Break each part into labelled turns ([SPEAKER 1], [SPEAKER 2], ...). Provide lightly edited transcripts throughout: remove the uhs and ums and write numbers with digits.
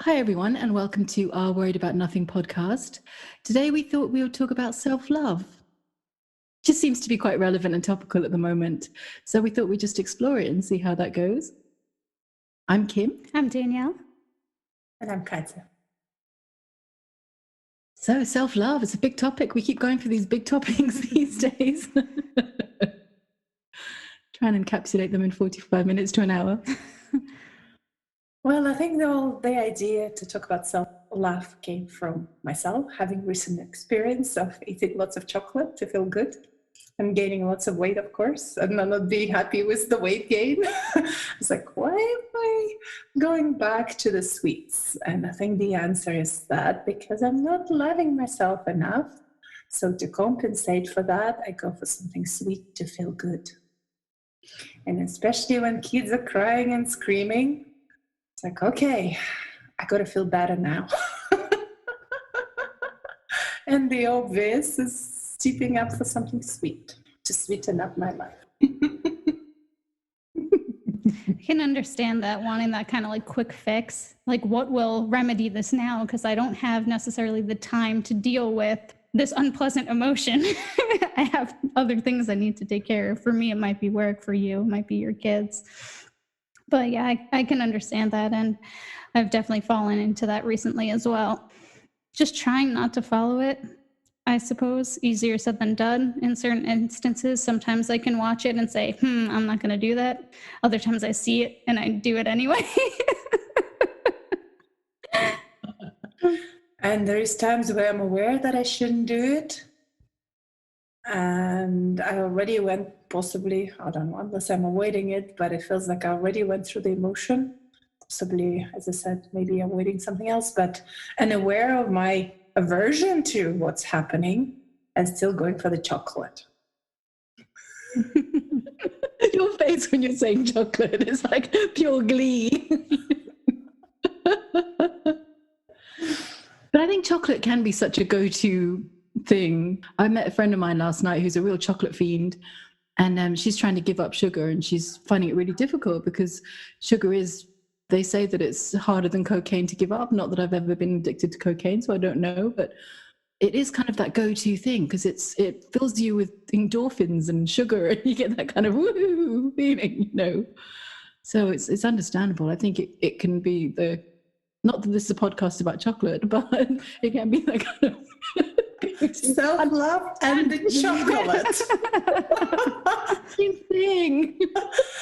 [SPEAKER 1] Hi, everyone, and welcome to our Worried About Nothing podcast. Today, we thought we would talk about self-love. Just seems to be quite relevant and topical at the moment. So we thought we'd just explore it and see how that goes. I'm Kim.
[SPEAKER 2] I'm Danielle.
[SPEAKER 3] And I'm Katya.
[SPEAKER 1] So self-love is a big topic. We keep going for these big topics these days. Trying to encapsulate them in 45 minutes to an hour.
[SPEAKER 3] Well, I think the idea to talk about self-love came from myself, having recent experience of eating lots of chocolate to feel good and gaining lots of weight, of course, and not being happy with the weight gain. It's like, why am I going back to the sweets? And I think the answer is that because I'm not loving myself enough. So to compensate for that, I go for something sweet to feel good. And especially when kids are crying and screaming, it's like, okay, I got to feel better now. And the obvious is stepping up for something sweet to sweeten up my life.
[SPEAKER 2] I can understand that, wanting that kind of like quick fix. Like, what will remedy this now? Because I don't have necessarily the time to deal with this unpleasant emotion. I have other things I need to take care of. For me, it might be work. For you, it might be your kids. But yeah, I can understand that. And I've definitely fallen into that recently as well. Just trying not to follow it, I suppose, easier said than done in certain instances. Sometimes I can watch it and say, I'm not going to do that. Other times I see it and I do it anyway.
[SPEAKER 3] And there is times where I'm aware that I shouldn't do it. And I already went possibly, I don't know, unless I'm avoiding it, but it feels like I already went through the emotion. Possibly, as I said, maybe avoiding something else, but and aware of my aversion to what's happening and still going for the chocolate.
[SPEAKER 1] Your face when you're saying chocolate is like pure glee. But I think chocolate can be such a go-to thing. I met a friend of mine last night who's a real chocolate fiend, and she's trying to give up sugar, and she's finding it really difficult because sugar is, they say that it's harder than cocaine to give up. Not that I've ever been addicted to cocaine, so I don't know, but it is kind of that go-to thing because it fills you with endorphins and sugar, and you get that kind of woo feeling, So it's understandable. I think it can be the, not that this is a podcast about chocolate, but it can be that kind of
[SPEAKER 3] self-love and the chocolate.
[SPEAKER 1] Same thing.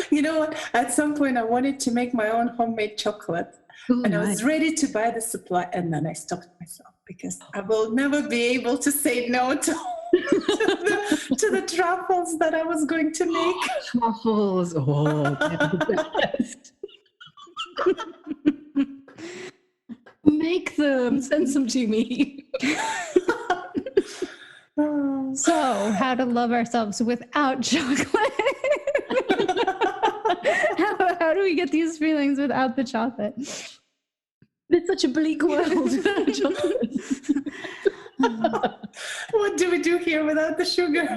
[SPEAKER 3] You know what? At some point, I wanted to make my own homemade chocolate.
[SPEAKER 1] Ooh,
[SPEAKER 3] and I
[SPEAKER 1] nice.
[SPEAKER 3] was ready to buy the supply. And then I stopped myself because I will never be able to say no to the truffles that I was going to make.
[SPEAKER 1] Truffles. Oh, they're the best. Make them. Send some to me.
[SPEAKER 2] So, how to love ourselves without chocolate? How do we get these feelings without the chocolate?
[SPEAKER 1] It's such a bleak world without chocolate.
[SPEAKER 3] What do we do here without the sugar?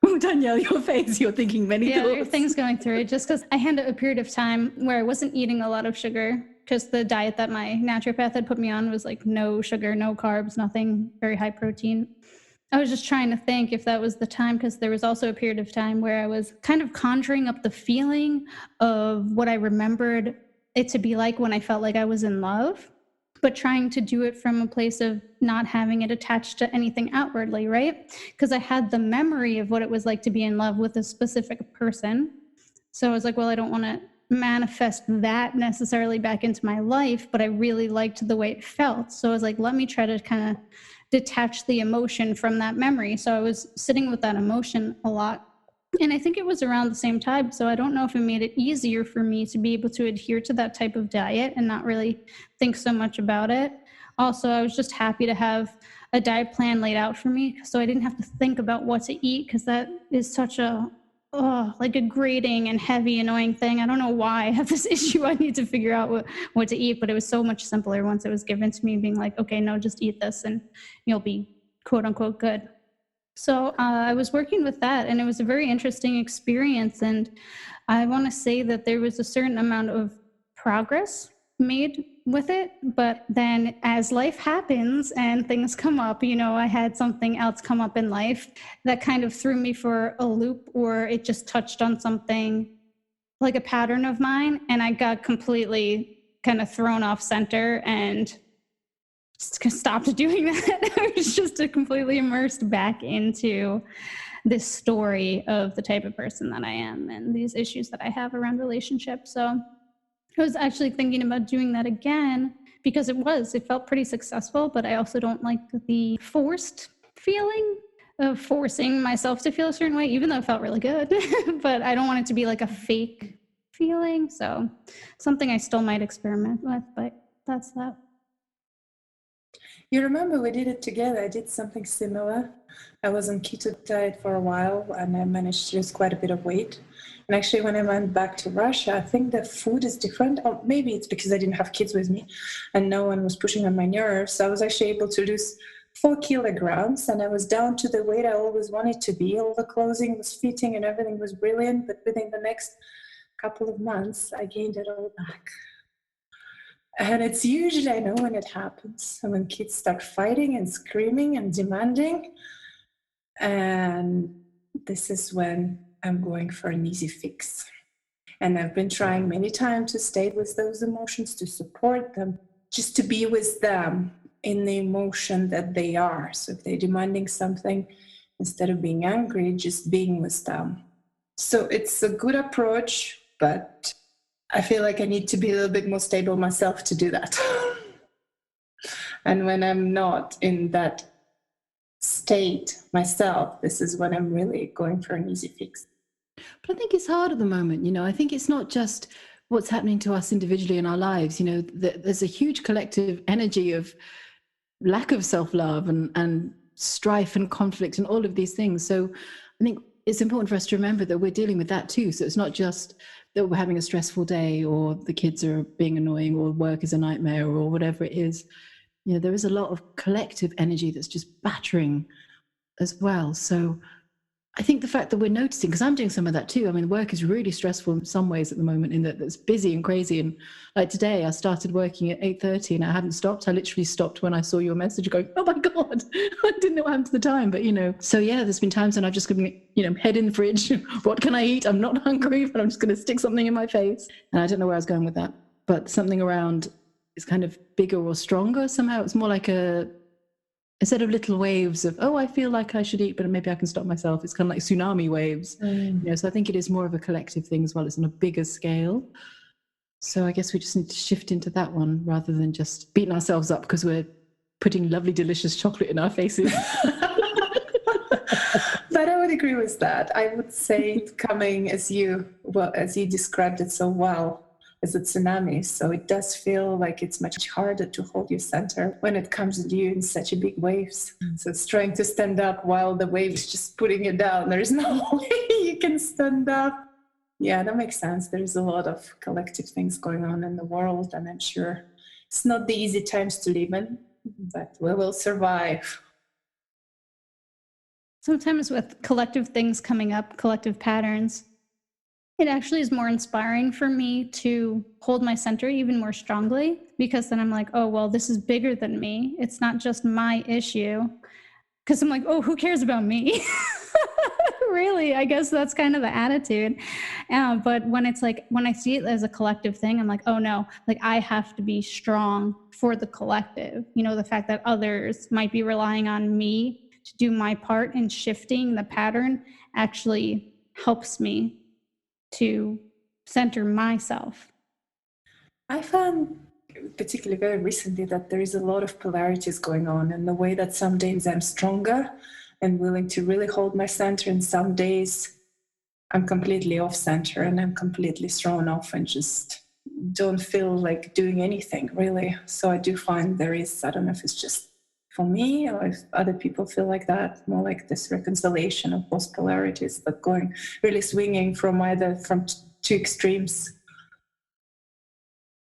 [SPEAKER 1] Oh, Danielle, your face, you're thinking many thoughts.
[SPEAKER 2] There are things going through it, just because I had a period of time where I wasn't eating a lot of sugar, because the diet that my naturopath had put me on was like no sugar, no carbs, nothing, very high protein. I was just trying to think if that was the time, because there was also a period of time where I was kind of conjuring up the feeling of what I remembered it to be like when I felt like I was in love, but trying to do it from a place of not having it attached to anything outwardly, right? Because I had the memory of what it was like to be in love with a specific person. So I was like, well, I don't want to manifest that necessarily back into my life, but I really liked the way it felt. So I was like, let me try to kind of detach the emotion from that memory. So I was sitting with that emotion a lot. And I think it was around the same time. So I don't know if it made it easier for me to be able to adhere to that type of diet and not really think so much about it. Also, I was just happy to have a diet plan laid out for me, so I didn't have to think about what to eat, because that is such a like a grating and heavy, annoying thing. I don't know why I have this issue. I need to figure out what to eat, but it was so much simpler once it was given to me, being like, okay, no, just eat this and you'll be quote unquote good. So I was working with that, and it was a very interesting experience. And I want to say that there was a certain amount of progress made with it, but then as life happens and things come up, I had something else come up in life that kind of threw me for a loop, or it just touched on something like a pattern of mine, and I got completely kind of thrown off center and stopped doing that. I was just completely immersed back into this story of the type of person that I am and these issues that I have around relationships. So I was actually thinking about doing that again because it felt pretty successful, but I also don't like the forced feeling of forcing myself to feel a certain way, even though it felt really good. But I don't want it to be like a fake feeling. So something I still might experiment with, but that's that.
[SPEAKER 3] You remember we did it together. I did something similar. I was on keto diet for a while and I managed to lose quite a bit of weight. And actually, when I went back to Russia, I think the food is different. Or maybe it's because I didn't have kids with me and no one was pushing on my nerves. So I was actually able to lose 4 kilograms and I was down to the weight I always wanted to be. All the clothing was fitting and everything was brilliant. But within the next couple of months, I gained it all back. And it's usually, I know when it happens, when kids start fighting and screaming and demanding. And this is when I'm going for an easy fix. And I've been trying many times to stay with those emotions, to support them, just to be with them in the emotion that they are. So if they're demanding something, instead of being angry, just being with them. So it's a good approach, but I feel like I need to be a little bit more stable myself to do that. And when I'm not in that state myself, this is when I'm really going for an easy fix.
[SPEAKER 1] But I think it's hard at the moment. I think it's not just what's happening to us individually in our lives. There's a huge collective energy of lack of self-love and strife and conflict and all of these things. So I think it's important for us to remember that we're dealing with that too. So it's not just that we're having a stressful day or the kids are being annoying or work is a nightmare or whatever it is. There is a lot of collective energy that's just battering as well. So I think the fact that we're noticing, because I'm doing some of that too. I mean, work is really stressful in some ways at the moment, in that it's busy and crazy. And like today, I started working at 8:30 and I hadn't stopped. I literally stopped when I saw your message going, oh my God, I didn't know what happened to the time. But, so yeah, there's been times when I've just been, head in the fridge. What can I eat? I'm not hungry, but I'm just going to stick something in my face. And I don't know where I was going with that. But something around is kind of bigger or stronger somehow. It's more like instead of little waves of, I feel like I should eat, but maybe I can stop myself. It's kind of like tsunami waves. So I think it is more of a collective thing as well. It's on a bigger scale. So I guess we just need to shift into that one rather than just beating ourselves up because we're putting lovely, delicious chocolate in our faces.
[SPEAKER 3] But I would agree with that. I would say it's coming as you described it so well, as a tsunami. So it does feel like it's much harder to hold your center when it comes at you in such a big waves. So it's trying to stand up while the wave is just putting you down. There's no way you can stand up. Yeah, that makes sense. There's a lot of collective things going on in the world, and I'm sure it's not the easy times to live in, but we will survive.
[SPEAKER 2] Sometimes with collective things coming up, collective patterns, it actually is more inspiring for me to hold my center even more strongly, because then I'm like, oh, well, this is bigger than me. It's not just my issue. Because I'm like, oh, who cares about me? Really, I guess that's kind of the attitude. But when it's like, when I see it as a collective thing, I'm like, oh no, like I have to be strong for the collective. The fact that others might be relying on me to do my part in shifting the pattern actually helps me to center myself.
[SPEAKER 3] I found, particularly very recently, that there is a lot of polarities going on in the way that some days I'm stronger and willing to really hold my center, and some days I'm completely off center and I'm completely thrown off and just don't feel like doing anything really. So I do find there is, I don't know if it's just for me or if other people feel like that, more like this reconciliation of both polarities, but going really swinging from two extremes.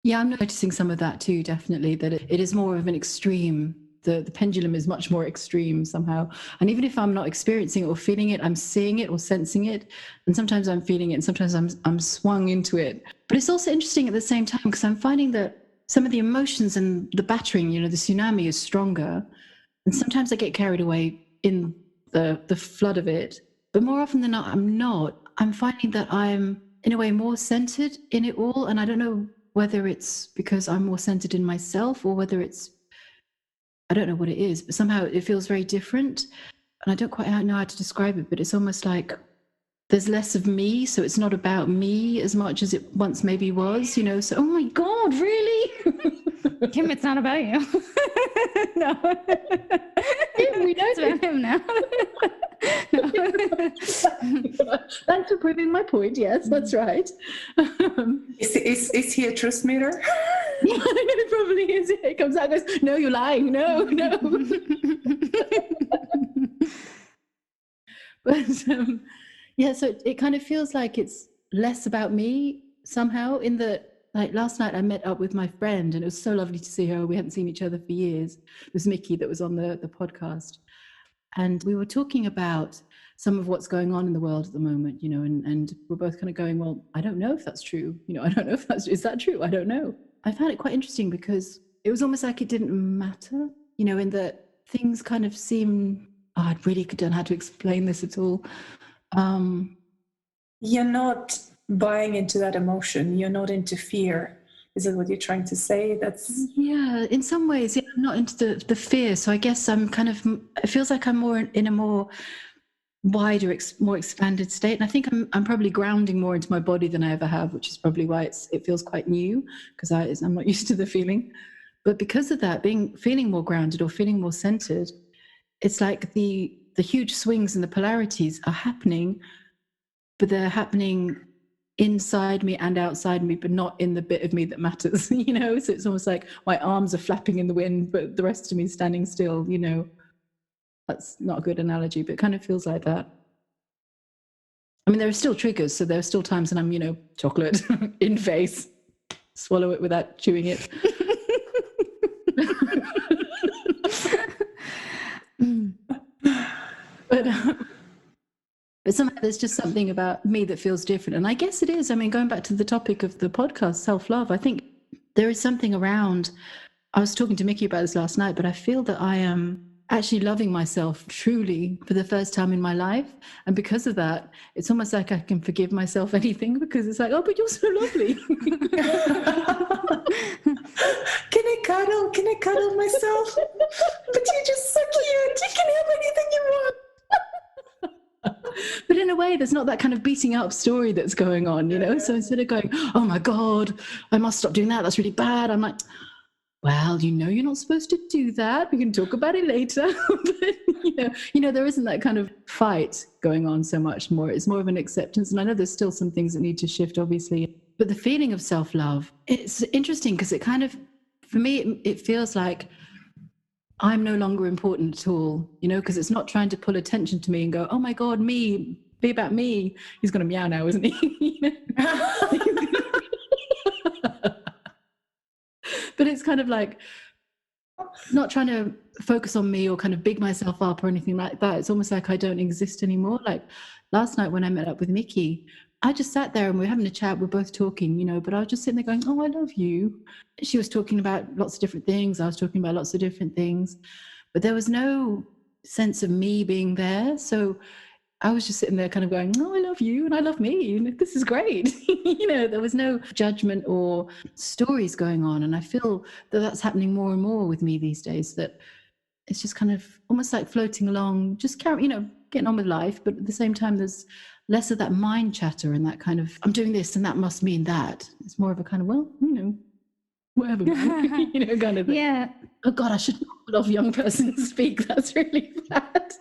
[SPEAKER 1] Yeah, I'm noticing some of that too, definitely, that it is more of an extreme the pendulum is much more extreme somehow. And even if I'm not experiencing it or feeling it, I'm seeing it or sensing it. And sometimes I'm feeling it and sometimes I'm swung into it. But it's also interesting at the same time because I'm finding that some of the emotions and the battering, the tsunami is stronger. And sometimes I get carried away in the flood of it. But more often than not, I'm not. I'm finding that I'm, in a way, more centered in it all. And I don't know whether it's because I'm more centered in myself or whether it's, I don't know what it is, but somehow it feels very different. And I don't quite know how to describe it, but it's almost like there's less of me. So it's not about me as much as it once maybe was, So, oh my God, really?
[SPEAKER 2] Kim, it's not about you. No.
[SPEAKER 1] We know
[SPEAKER 2] It's about him now. No.
[SPEAKER 1] Thanks for proving my point. Yes, that's right.
[SPEAKER 3] Is he a truth meter?
[SPEAKER 1] Yeah, it probably is. It comes out and goes, no, you're lying. No. But so it kind of feels like it's less about me somehow in that, like last night I met up with my friend and it was so lovely to see her. We hadn't seen each other for years. It was Mickey that was on the podcast. And we were talking about some of what's going on in the world at the moment, and we're both kind of going, well, I don't know if that's true. I don't know if is that true? I don't know. I found it quite interesting because it was almost like it didn't matter, in that things kind of seem, I really don't know how to explain this at all.
[SPEAKER 3] You're not buying into that emotion. You're not into fear. Is that what you're trying to say?
[SPEAKER 1] Yeah, in some ways, I'm not into the fear. So I guess I'm kind of, it feels like I'm more in a more wider, more expanded state. And I think I'm probably grounding more into my body than I ever have, which is probably why it feels quite new because I'm not used to the feeling. But because of that, feeling more grounded or feeling more centered, it's like the huge swings and the polarities are happening, but they're happening inside me and outside me, but not in the bit of me that matters, So it's almost like my arms are flapping in the wind, but the rest of me is standing still, That's not a good analogy, but it kind of feels like that. I mean, there are still triggers, so there are still times when I'm, chocolate in face, swallow it without chewing it. But somehow there's just something about me that feels different. And I guess it is. I mean, going back to the topic of the podcast, self-love, I think there is something around, I was talking to Mickey about this last night, but I feel that I am actually loving myself truly for the first time in my life. And because of that, it's almost like I can forgive myself anything because it's like, oh, but you're so lovely.
[SPEAKER 3] Can I cuddle myself? But you're just so cute. You can have anything you want.
[SPEAKER 1] But in a way, there's not that kind of beating up story that's going on, So instead of going, oh my God, I must stop doing that. That's really bad. I'm like, well, you're not supposed to do that. We can talk about it later. But, there isn't that kind of fight going on so much more. It's more of an acceptance. And I know there's still some things that need to shift, obviously. But the feeling of self-love, it's interesting because it kind of, for me, it feels like I'm no longer important at all, because it's not trying to pull attention to me and go, oh my God, me, be about me. He's going to meow now, isn't he? But it's kind of like not trying to focus on me or kind of big myself up or anything like that. It's almost like I don't exist anymore. Like last night when I met up with Mickey, I just sat there and we were having a chat. We're both talking, but I was just sitting there going, oh, I love you. She was talking about lots of different things. I was talking about lots of different things, but there was no sense of me being there. So I was just sitting there kind of going, oh, I love you and I love me. And this is great. There was no judgment or stories going on. And I feel that that's happening more and more with me these days, that it's just kind of almost like floating along, just getting on with life. But at the same time, there's less of that mind chatter and that kind of, I'm doing this and that must mean that. It's more of a kind of, well, whatever, kind of thing.
[SPEAKER 2] Yeah.
[SPEAKER 1] Oh God, I should not love young persons speak. That's really bad.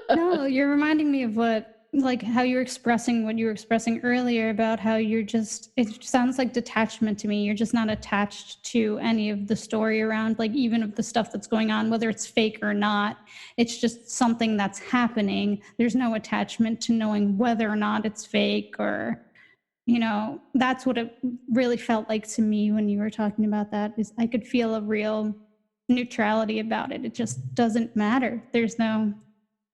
[SPEAKER 2] No, you're reminding me of how you were expressing what you were expressing earlier about how it sounds like detachment to me. You're just not attached to any of the story around, even of the stuff that's going on, whether it's fake or not. It's just something that's happening. There's no attachment to knowing whether or not it's fake or, that's what it really felt like to me when you were talking about that, is I could feel a real neutrality about it. It just doesn't matter. There's no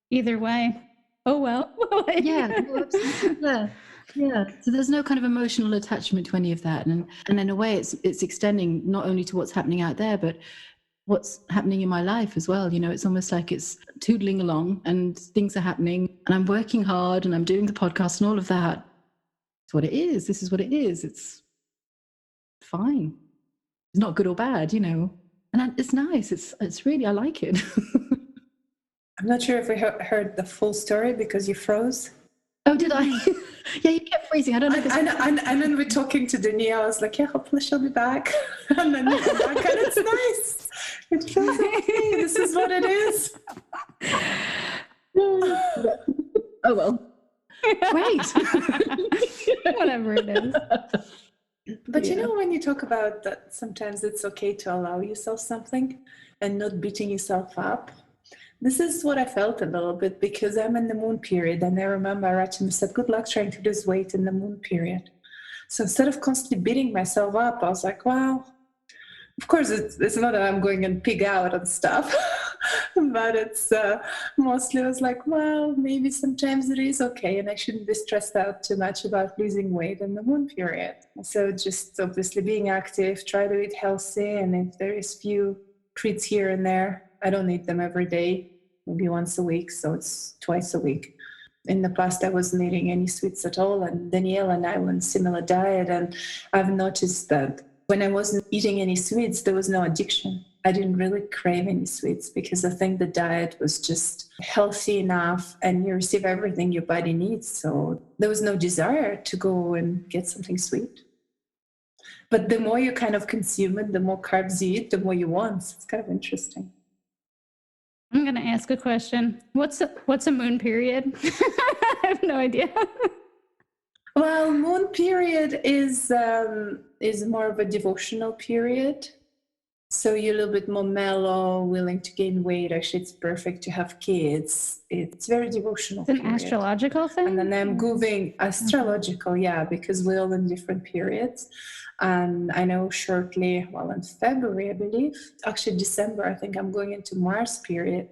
[SPEAKER 2] either way. Oh, well.
[SPEAKER 1] Yeah, well, absolutely. Yeah. So there's no kind of emotional attachment to any of that. And in a way, it's extending not only to what's happening out there, but what's happening in my life as well. It's almost like it's tootling along and things are happening and I'm working hard and I'm doing the podcast and all of that. It's what it is. This is what it is. It's fine. It's not good or bad, and it's nice. It's really, I like it.
[SPEAKER 3] I'm not sure if we heard the full story because you froze.
[SPEAKER 1] Oh, did I? Yeah, you kept freezing. I don't know.
[SPEAKER 3] And then we're talking to Danielle. I was like, yeah, hopefully she'll be back. And then you come back, and it's nice. It feels okay. This is what it is.
[SPEAKER 1] Oh, well. Great.
[SPEAKER 2] Whatever it is.
[SPEAKER 3] But when you talk about that, sometimes it's okay to allow yourself something and not beating yourself up. This is what I felt a little bit because I'm in the moon period. And I remember Rachel said, good luck trying to lose weight in the moon period. So instead of constantly beating myself up, I was like, wow. Of course, it's not that I'm going and pig out and stuff, but it's mostly I was like, well, maybe sometimes it is okay and I shouldn't be stressed out too much about losing weight in the moon period. So just obviously being active, try to eat healthy, and if there is few treats here and there, I don't eat them every day, maybe once a week, so it's twice a week. In the past, I wasn't eating any sweets at all, and Danielle and I were on a similar diet, and I've noticed that when I wasn't eating any sweets, there was no addiction. I didn't really crave any sweets because I think the diet was just healthy enough and you receive everything your body needs. So there was no desire to go and get something sweet. But the more you kind of consume it, the more carbs you eat, the more you want. So it's kind of interesting.
[SPEAKER 2] I'm going to ask a question. What's a moon period? I have no idea.
[SPEAKER 3] Well, moon period is more of a devotional period. So you're a little bit more mellow, willing to gain weight. Actually, it's perfect to have kids. It's very devotional.
[SPEAKER 2] It's an astrological thing?
[SPEAKER 3] And then I'm moving astrological, yeah, because we're all in different periods. And I know shortly, in February, I believe, actually December, I think I'm going into Mars period.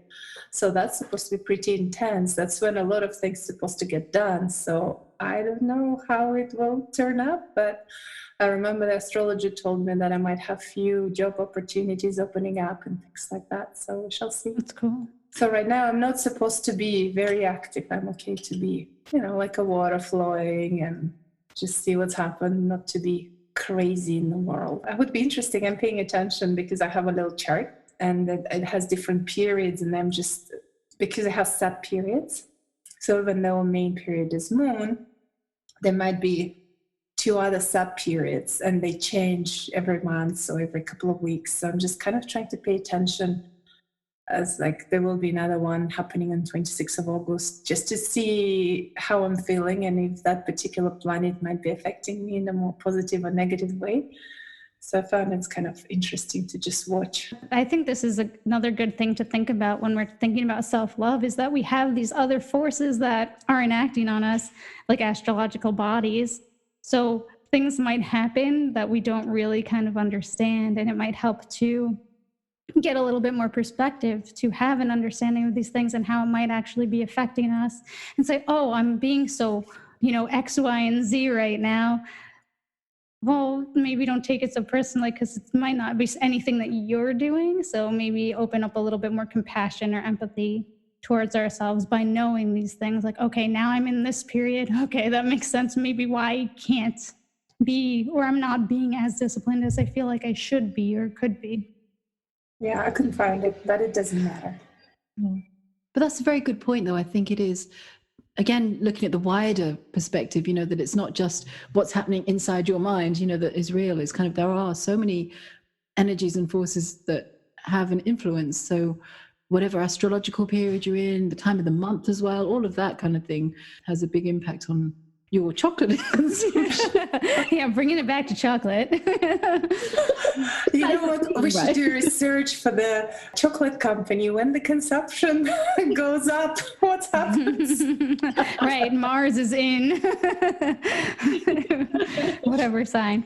[SPEAKER 3] So that's supposed to be pretty intense. That's when a lot of things are supposed to get done. So I don't know how it will turn up, but I remember the astrologer told me that I might have few job opportunities opening up and things like that. So we shall see.
[SPEAKER 2] That's cool.
[SPEAKER 3] So right now I'm not supposed to be very active. I'm okay to be, like a water flowing and just see what's happened, not to be crazy in the world. It would be interesting. I'm paying attention because I have a little chart and it has different periods, and I'm just, because it has set periods. So even though main period is moon, there might be 2 other sub periods and they change every month or every couple of weeks. So I'm just kind of trying to pay attention, as like there will be another one happening on 26th of August, just to see how I'm feeling and if that particular planet might be affecting me in a more positive or negative way. So I found it's kind of interesting to just watch.
[SPEAKER 2] I think this is another good thing to think about when we're thinking about self-love, is that we have these other forces that are enacting on us, like astrological bodies. So things might happen that we don't really kind of understand, and it might help to get a little bit more perspective, to have an understanding of these things and how it might actually be affecting us, and say, oh, I'm being so, X, Y, and Z right now. Well, maybe don't take it so personally, because it might not be anything that you're doing. So maybe open up a little bit more compassion or empathy towards ourselves by knowing these things, like, okay, now I'm in this period. Okay, that makes sense. Maybe why I can't be, or I'm not being as disciplined as I feel like I should be or could be.
[SPEAKER 3] Yeah, I couldn't find it, but it doesn't matter.
[SPEAKER 1] Yeah. But that's a very good point, though. I think it is, again, looking at the wider perspective, that it's not just what's happening inside your mind, that is real. It's kind of, there are so many energies and forces that have an influence. So whatever astrological period you're in, the time of the month as well, all of that kind of thing has a big impact on your chocolate consumption.
[SPEAKER 2] Yeah, bringing it back to chocolate.
[SPEAKER 3] You know what? We should do research for the chocolate company. When the consumption goes up, what happens?
[SPEAKER 2] Right, Mars is in whatever sign.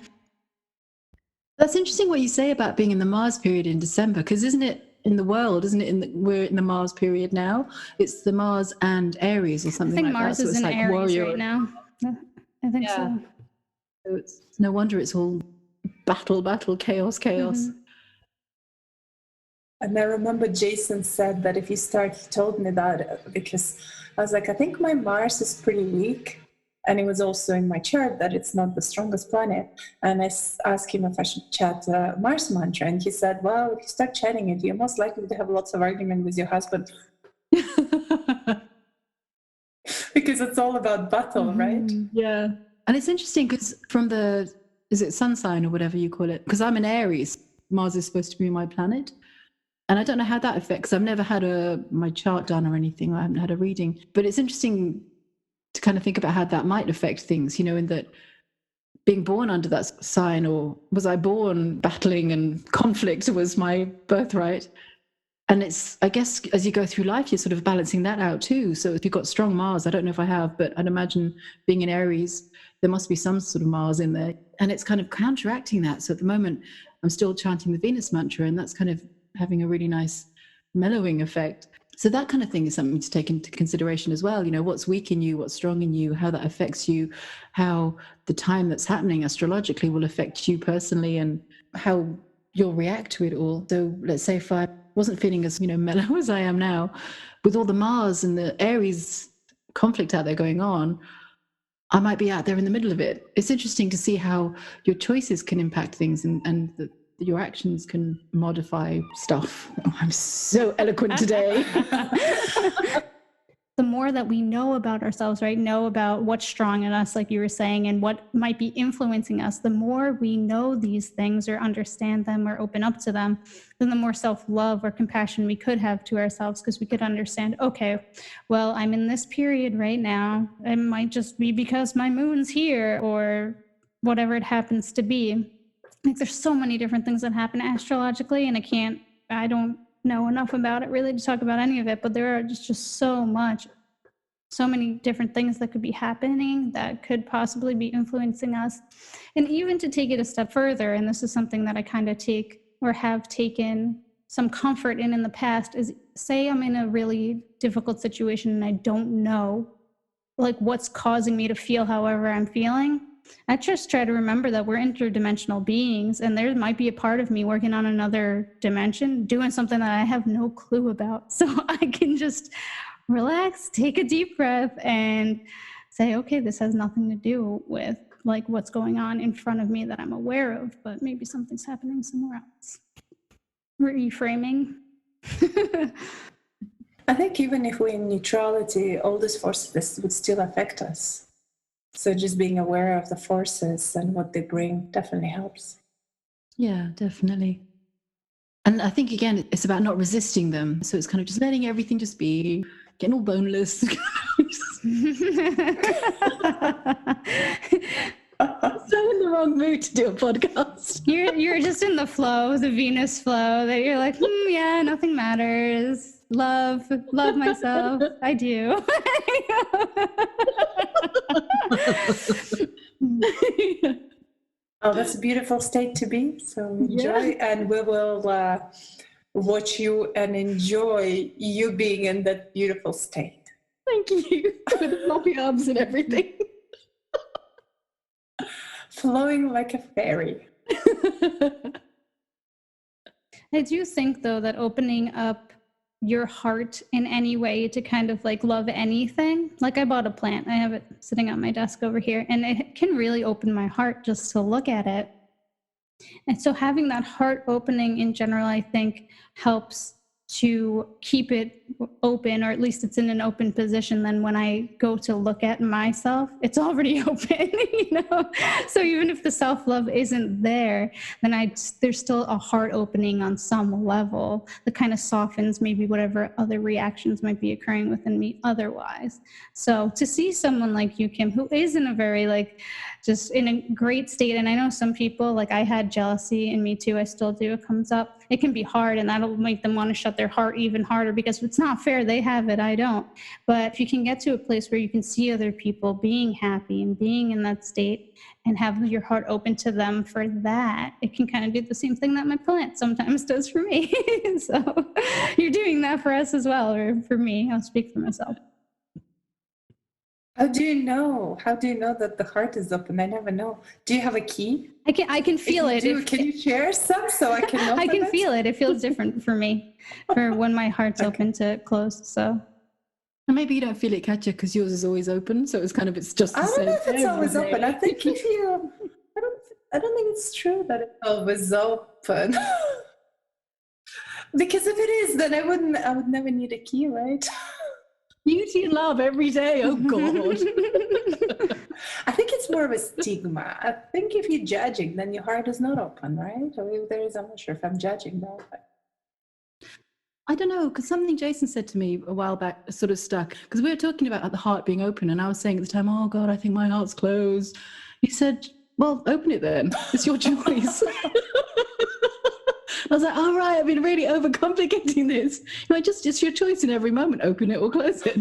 [SPEAKER 1] That's interesting what you say about being in the Mars period in December, because isn't it in the world, isn't it? We're in the Mars period now. It's the Mars and Aries or something
[SPEAKER 2] I think
[SPEAKER 1] like
[SPEAKER 2] Mars
[SPEAKER 1] that. So
[SPEAKER 2] is
[SPEAKER 1] it's
[SPEAKER 2] in
[SPEAKER 1] like
[SPEAKER 2] Aries
[SPEAKER 1] warrior.
[SPEAKER 2] right now. I think so.
[SPEAKER 1] So it's no wonder it's all battle, chaos.
[SPEAKER 2] Mhm.
[SPEAKER 3] And I remember Jason said that if you start, he told me about it because I was like, I think my Mars is pretty weak. And it was also in my chart that it's not the strongest planet. And I asked him if I should chat Mars mantra. And he said, well, if you start chatting it, you're most likely to have lots of argument with your husband. Because it's all about battle, right?
[SPEAKER 1] Yeah. And it's interesting because from is it sun sign or whatever you call it? Because I'm an Aries. Mars is supposed to be my planet. And I don't know how that affects. I've never had my chart done or anything. I haven't had a reading. But it's interesting to kind of think about how that might affect things, in that being born under that sign, or was I born battling and conflict was my birthright? And it's, I guess, as you go through life, you're sort of balancing that out too. So if you've got strong Mars, I don't know if I have, but I'd imagine being in Aries, there must be some sort of Mars in there. And it's kind of counteracting that. So at the moment, I'm still chanting the Venus mantra, and that's kind of having a really nice mellowing effect. So that kind of thing is something to take into consideration as well. What's weak in you, what's strong in you, how that affects you, how the time that's happening astrologically will affect you personally, and how you'll react to it all. So let's say if I wasn't feeling as mellow as I am now, with all the Mars and the Aries conflict out there going on, I might be out there in the middle of it. It's interesting to see how your choices can impact things, and your actions can modify stuff. Oh, I'm so eloquent today.
[SPEAKER 2] The more that we know about ourselves, right, know about what's strong in us, like you were saying, and what might be influencing us, the more we know these things or understand them or open up to them, then the more self-love or compassion we could have to ourselves, because we could understand, okay, well, I'm in this period right now. It might just be because my moon's here or whatever it happens to be. Like, there's so many different things that happen astrologically, and I don't know enough about it really to talk about any of it, but there are just so many different things that could be happening that could possibly be influencing us. And even to take it a step further, and this is something that I kind of take or have taken some comfort in the past, is say I'm in a really difficult situation and I don't know like what's causing me to feel however I'm feeling. I just try to remember that we're interdimensional beings, and there might be a part of me working on another dimension, doing something that I have no clue about. So I can just relax, take a deep breath, and say, okay, this has nothing to do with like what's going on in front of me that I'm aware of, but maybe something's happening somewhere else. Reframing.
[SPEAKER 3] I think even if we're in neutrality, all these forces would still affect us. So just being aware of the forces and what they bring definitely helps.
[SPEAKER 1] Yeah, definitely. And I think, again, it's about not resisting them. So it's kind of just letting everything just be, getting all boneless. So in the wrong mood to do a podcast.
[SPEAKER 2] You're just in the flow, the Venus flow, that you're like, yeah, nothing matters. Love myself. I do.
[SPEAKER 3] Oh, that's a beautiful state to be. So enjoy, and we will watch you and enjoy you being in that beautiful state.
[SPEAKER 1] Thank you. With floppy arms and everything.
[SPEAKER 3] Flowing like a fairy.
[SPEAKER 2] I do think, though, that opening up your heart in any way to kind of like love anything, like I bought a plant, I have it sitting on my desk over here, and it can really open my heart just to look at it. And so having that heart opening in general, I think, helps to keep it open, or at least it's in an open position. Then when I go to look at myself, it's already open, So even if the self-love isn't there, then there's still a heart opening on some level that kind of softens maybe whatever other reactions might be occurring within me otherwise. So to see someone like you, Kim, who is in a very just in a great state, and I know some people, like I had jealousy in me too, I still do, it comes up, it can be hard, and that'll make them want to shut their their heart even harder, because it's not fair. They have it, I don't. But if you can get to a place where you can see other people being happy and being in that state and have your heart open to them for that, it can kind of do the same thing that my plant sometimes does for me. So you're doing that for us as well, or for me. I'll speak for myself.
[SPEAKER 3] How do you know? How do you know that the heart is open? I never know. Do you have a key?
[SPEAKER 2] I can feel it.
[SPEAKER 3] Can you share some so I can open
[SPEAKER 2] I can feel it. It feels different for me, for when my heart's open to close. So.
[SPEAKER 1] And maybe you don't feel it, Katya, because yours is always open. So it's just the
[SPEAKER 3] I
[SPEAKER 1] same.
[SPEAKER 3] don't know if it's always open. I think if you, I don't think it's true that it's always open. Because if it is, then I would never need a key, right?
[SPEAKER 1] Beauty and love every day. Oh God.
[SPEAKER 3] I think it's more of a stigma. I think if you're judging, then your heart is not open, right? Or if there is, I'm not sure if I'm judging though. But...
[SPEAKER 1] I don't know, because something Jason said to me a while back sort of stuck. Because we were talking about the heart being open, and I was saying at the time, oh God, I think my heart's closed. He said, well, open it then. It's your choice. I was like, all right, I've been really overcomplicating this. It's your choice in every moment, open it or close it.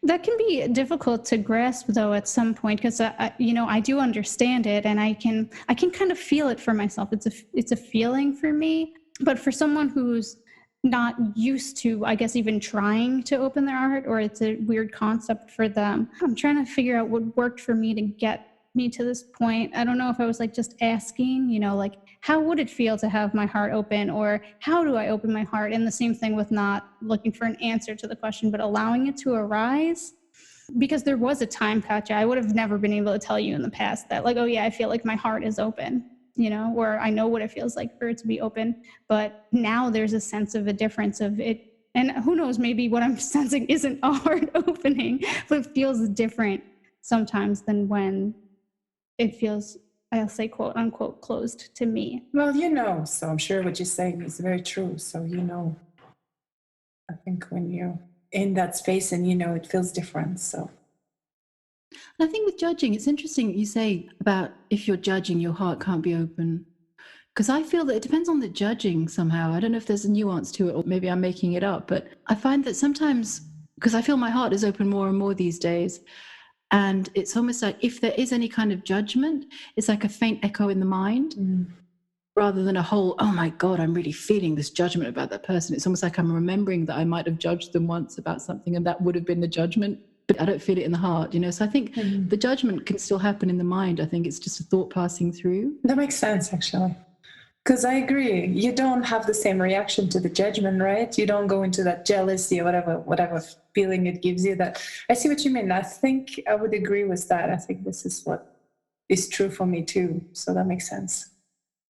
[SPEAKER 2] That can be difficult to grasp, though, at some point, because I do understand it, and I can kind of feel it for myself. It's a feeling for me, but for someone who's not used to, I guess, even trying to open their heart, or it's a weird concept for them, I'm trying to figure out what worked for me to get me to this point. I don't know if I was like just asking, like, how would it feel to have my heart open, or how do I open my heart? And the same thing with not looking for an answer to the question, but allowing it to arise. Because there was a time, Katya, I would have never been able to tell you in the past that, like, oh yeah, I feel like my heart is open, or I know what it feels like for it to be open. But now there's a sense of a difference of it. And who knows, maybe what I'm sensing isn't a heart opening, but it feels different sometimes than when it feels, I'll say, quote unquote, closed to me.
[SPEAKER 3] Well, so I'm sure what you're saying is very true. So, I think when you're in that space and, it feels different. So.
[SPEAKER 1] I think with judging, it's interesting you say about if you're judging, your heart can't be open. Because I feel that it depends on the judging somehow. I don't know if there's a nuance to it, or maybe I'm making it up, but I find that sometimes, because I feel my heart is open more and more these days, and it's almost like if there is any kind of judgment, it's like a faint echo in the mind, rather than a whole, oh my God, I'm really feeling this judgment about that person. It's almost like I'm remembering that I might have judged them once about something, and that would have been the judgment, but I don't feel it in the heart, So I think the judgment can still happen in the mind. I think it's just a thought passing through.
[SPEAKER 3] That makes sense, actually. Because I agree, you don't have the same reaction to the judgment, right? You don't go into that jealousy or whatever feeling it gives you. That I see what you mean. I think I would agree with that. I think this is what is true for me too. So that makes sense.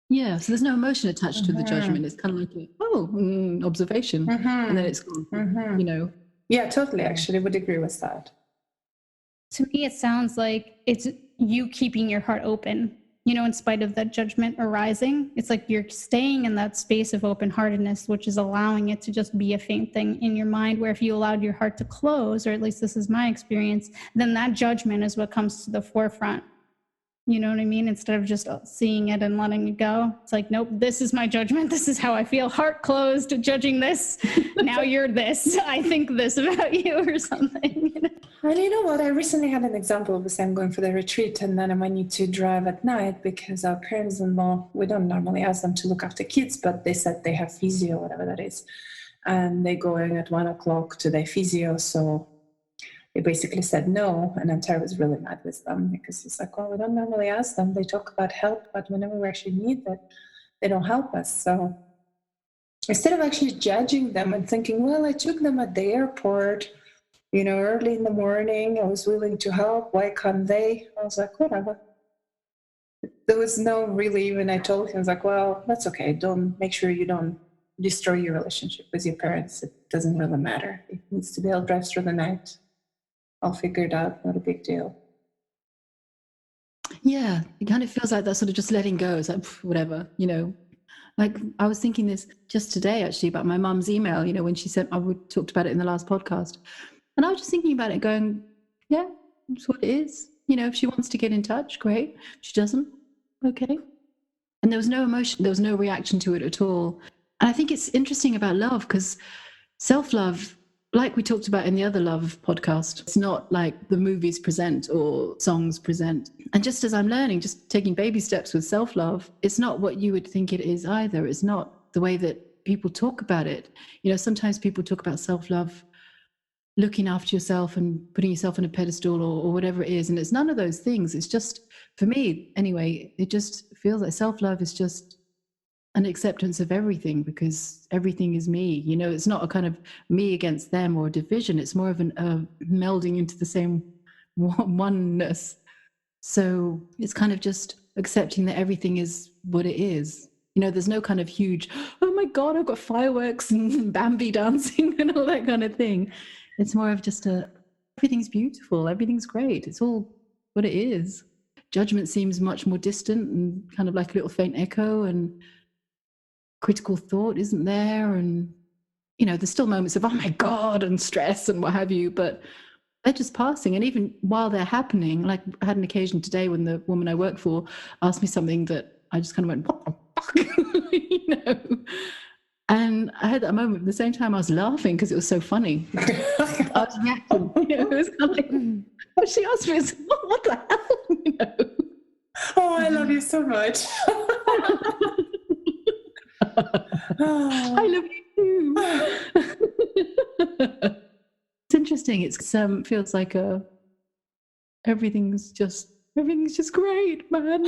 [SPEAKER 1] Yeah, so there's no emotion attached to the judgment. It's kind of like observation, and then it's gone,
[SPEAKER 3] Yeah, totally. Actually, would agree with that.
[SPEAKER 2] To me, it sounds like it's you keeping your heart open. In spite of that judgment arising, it's like you're staying in that space of open-heartedness, which is allowing it to just be a faint thing in your mind, where if you allowed your heart to close, or at least this is my experience, then that judgment is what comes to the forefront. You know what I mean? Instead of just seeing it and letting it go. It's like, nope, this is my judgment. This is how I feel. Heart closed, judging this. Now you're this. I think this about you or something.
[SPEAKER 3] And you know what? I recently had an example of this. I'm going for the retreat, and then I might need to drive at night because our parents-in-law, we don't normally ask them to look after kids, but they said they have physio, whatever that is. And they go in at 1:00 to their physio. So they basically said no. And then Terry was really mad with them because it's like, well, we don't normally ask them. They talk about help, but whenever we actually need that, they don't help us. So instead of actually judging them and thinking, well, I took them at the airport, early in the morning, I was willing to help. Why can't they? I was like, whatever. There was no really, even I told him, I was like, well, that's okay. Make sure you don't destroy your relationship with your parents. It doesn't really matter. It needs to be, I'll drive through the night. I'll figure it out. Not a big deal.
[SPEAKER 1] Yeah, it kind of feels like that sort of just letting go. It's like, whatever, Like I was thinking this just today, actually, about my mum's email, when she sent, we talked about it in the last podcast. And I was just thinking about it going, yeah, that's what it is. If she wants to get in touch, great. If she doesn't, okay. And there was no emotion, there was no reaction to it at all. And I think it's interesting about love because self-love, like we talked about in the other love podcast, it's not like the movies present or songs present. And just as I'm learning, just taking baby steps with self-love, it's not what you would think it is either. It's not the way that people talk about it. You know, sometimes people talk about self-love, looking after yourself and putting yourself on a pedestal or whatever it is. And it's none of those things. It's just, for me anyway, it just feels like self-love is just an acceptance of everything, because everything is me. You know, it's not a kind of me against them or a division. It's more of a melding into the same oneness. So it's kind of just accepting that everything is what it is. You know, there's no kind of huge, oh my God, I've got fireworks and Bambi dancing and all that kind of thing. It's more of just everything's beautiful, everything's great. It's all what it is. Judgment seems much more distant and kind of like a little faint echo, and critical thought isn't there. And, you know, there's still moments of, oh my God, and stress and what have you, but they're just passing. And even while they're happening, like I had an occasion today when the woman I work for asked me something that I just kind of went, what the fuck? You know? And I had that moment at the same time I was laughing because it was so funny. I was reacting. You know, it was kind of like, what she asked me is, what the hell? You know?
[SPEAKER 3] Oh, I love you so much.
[SPEAKER 1] I love you too. It's interesting. It feels like everything's just great, man.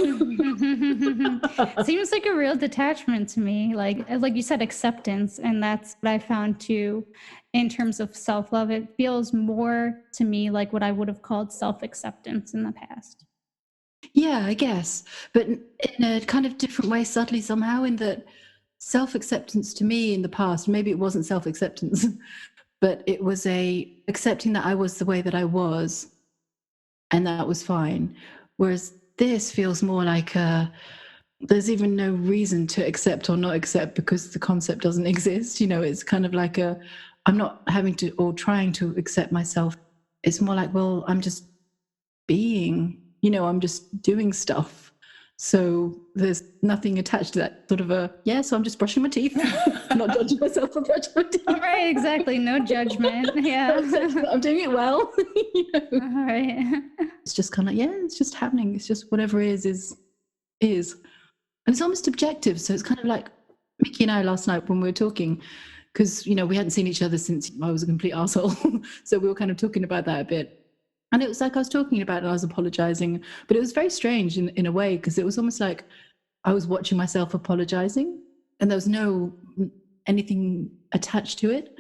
[SPEAKER 2] Seems like a real detachment to me. Like you said, acceptance, and that's what I found too. In terms of self-love, it feels more to me like what I would have called self-acceptance in the past.
[SPEAKER 1] Yeah, I guess, but in a kind of different way, subtly somehow. In that self-acceptance to me in the past, maybe it wasn't self-acceptance, but it was accepting that I was the way that I was, and that was fine. Whereas this feels more like there's even no reason to accept or not accept because the concept doesn't exist. You know, it's kind of like I'm not having to or trying to accept myself. It's more like, well, I'm just being, you know, I'm just doing stuff. So there's nothing attached to that sort of so I'm just brushing my teeth, not judging myself for brushing my teeth.
[SPEAKER 2] All right, exactly. No judgment. Yeah.
[SPEAKER 1] I'm doing it well. You know?
[SPEAKER 2] All right.
[SPEAKER 1] It's just kind of like, it's just happening. It's just whatever is. And it's almost objective. So it's kind of like Mickey and I last night when we were talking, because, you know, we hadn't seen each other since I was a complete arsehole. So we were kind of talking about that a bit. And it was like I was talking about it and I was apologizing, but it was very strange in a way, because it was almost like I was watching myself apologizing and there was no anything attached to it.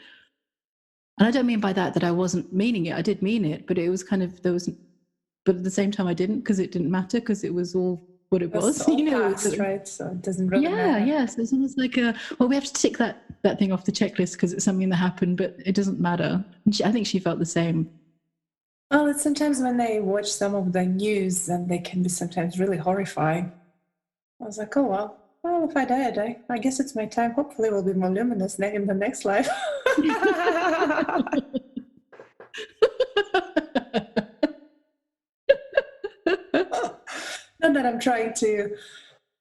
[SPEAKER 1] And I don't mean by that I wasn't meaning it. I did mean it, but it was kind of, but at the same time I didn't, because it didn't matter, because it was all what it was.
[SPEAKER 3] You know, past, right? So it doesn't really matter.
[SPEAKER 1] Yeah. So it's almost like we have to tick that thing off the checklist because it's something that happened, but it doesn't matter. And I think she felt the same.
[SPEAKER 3] Well, it's sometimes when I watch some of the news, and they can be sometimes really horrifying. I was like, oh, well, if I die, I guess it's my time. Hopefully we'll be more luminous in the next life. Not that I'm trying to,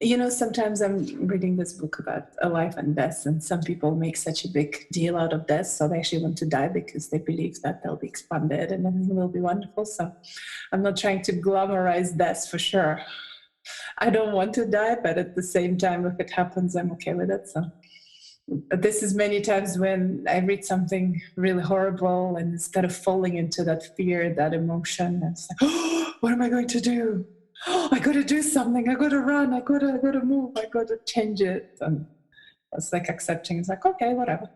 [SPEAKER 3] you know, sometimes I'm reading this book about a life and death, and some people make such a big deal out of death. So they actually want to die because they believe that they'll be expanded and everything will be wonderful. So I'm not trying to glamorize death for sure. I don't want to die, but at the same time, if it happens, I'm okay with it. So this is many times when I read something really horrible, and instead of falling into that fear, that emotion, it's like, oh, what am I going to do? Oh, I got to do something. I got to run. I got to move. I got to change it. And it's like accepting. It's like, okay, whatever.